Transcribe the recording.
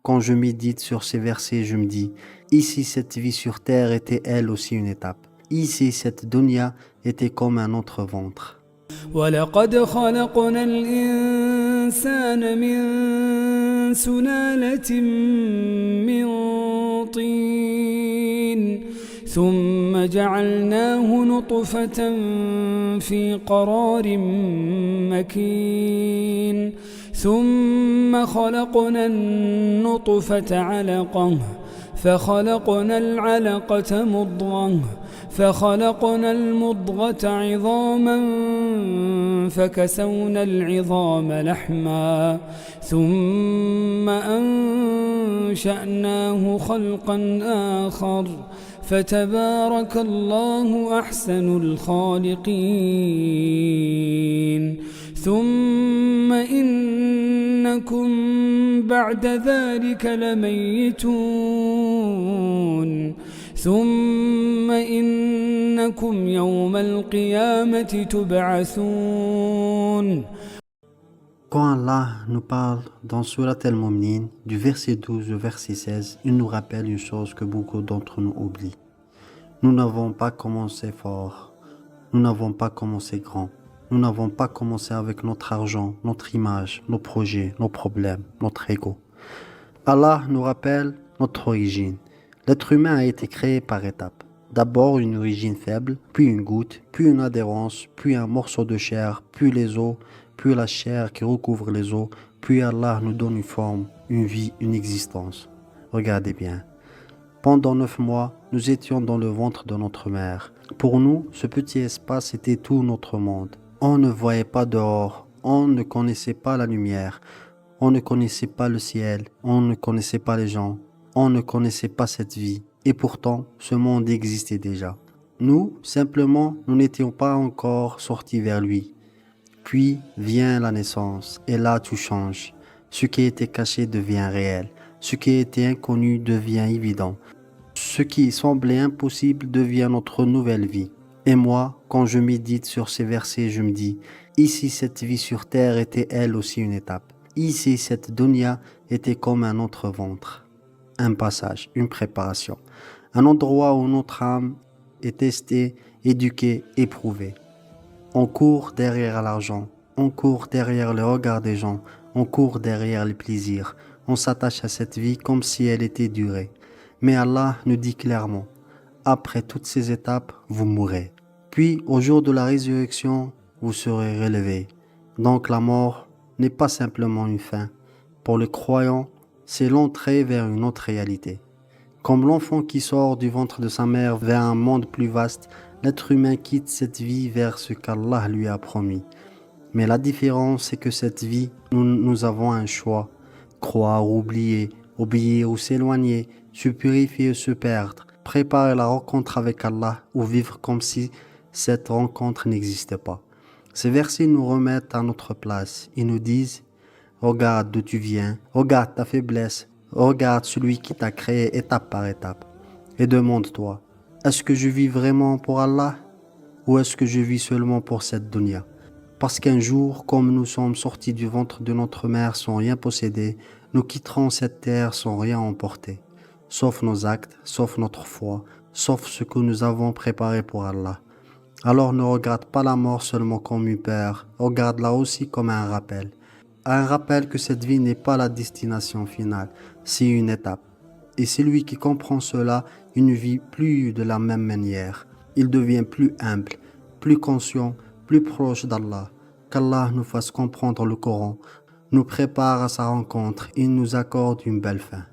quand je médite sur ces versets, je me dis, ici cette vie sur terre était elle aussi une étape. Ici cette dunya était comme un autre ventre. ولقد خلقنا الإنسان من سلالة من طين ثم جعلناه نطفة في قرار مكين ثم خلقنا النطفة علقة فخلقنا العلقة مضغة فخلقنا المضغة عظاما فكسونا العظام لحما ثم أنشأناه خلقا آخر فتبارك الله أحسن الخالقين ثم إنكم بعد ذلك لميتون ثم إنكم يوم القيامة تبعثون. Quand Allah nous parle dans Surat al-Mu'minin, du verset 12 au verset 16, il nous rappelle une chose que beaucoup d'entre nous oublient. Nous n'avons pas commencé fort, nous n'avons pas commencé grand, nous n'avons pas commencé avec notre argent, notre image, nos projets, nos problèmes, notre ego. Allah nous rappelle notre origine. L'être humain a été créé par étapes. D'abord une origine faible, puis une goutte, puis une adhérence, puis un morceau de chair, puis les os, puis la chair qui recouvre les os, puis Allah nous donne une forme, une vie, une existence. Regardez bien. Pendant 9 mois, nous étions dans le ventre de notre mère. Pour nous, ce petit espace était tout notre monde. On ne voyait pas dehors, on ne connaissait pas la lumière, on ne connaissait pas le ciel, on ne connaissait pas les gens, on ne connaissait pas cette vie. Et pourtant, ce monde existait déjà. Nous, simplement, nous n'étions pas encore sortis vers lui. Puis vient la naissance, et là tout change. Ce qui était caché devient réel. Ce qui était inconnu devient évident. Ce qui semblait impossible devient notre nouvelle vie. Et moi, quand je médite sur ces versets, je me dis, ici cette vie sur terre était elle aussi une étape. Ici cette dunya était comme un autre ventre. Un passage, une préparation. Un endroit où notre âme est testée, éduquée, éprouvée. On court derrière l'argent, on court derrière le regard des gens, on court derrière les plaisirs. On s'attache à cette vie comme si elle était durée. Mais Allah nous dit clairement, après toutes ces étapes, vous mourrez. Puis, au jour de la résurrection, vous serez relevés. Donc la mort n'est pas simplement une fin. Pour le croyant, c'est l'entrée vers une autre réalité. Comme l'enfant qui sort du ventre de sa mère vers un monde plus vaste, l'être humain quitte cette vie vers ce qu'Allah lui a promis. Mais la différence, c'est que cette vie, nous avons un choix. Croire ou oublier, obéir ou s'éloigner, se purifier ou se perdre, préparer la rencontre avec Allah ou vivre comme si cette rencontre n'existait pas. Ces versets nous remettent à notre place. Ils nous disent, regarde d'où tu viens, regarde ta faiblesse, regarde celui qui t'a créé étape par étape. Et demande-toi, est-ce que je vis vraiment pour Allah ou est-ce que je vis seulement pour cette dunya? Parce qu'un jour, comme nous sommes sortis du ventre de notre mère sans rien posséder, nous quitterons cette terre sans rien emporter, sauf nos actes, sauf notre foi, sauf ce que nous avons préparé pour Allah. Alors ne regarde pas la mort seulement comme une peur, regarde-la aussi comme un rappel. Un rappel que cette vie n'est pas la destination finale, c'est une étape. Et celui qui comprend cela, il ne vit plus de la même manière. Il devient plus humble, plus conscient, plus proche d'Allah. Qu'Allah nous fasse comprendre le Coran, nous prépare à sa rencontre et nous accorde une belle fin.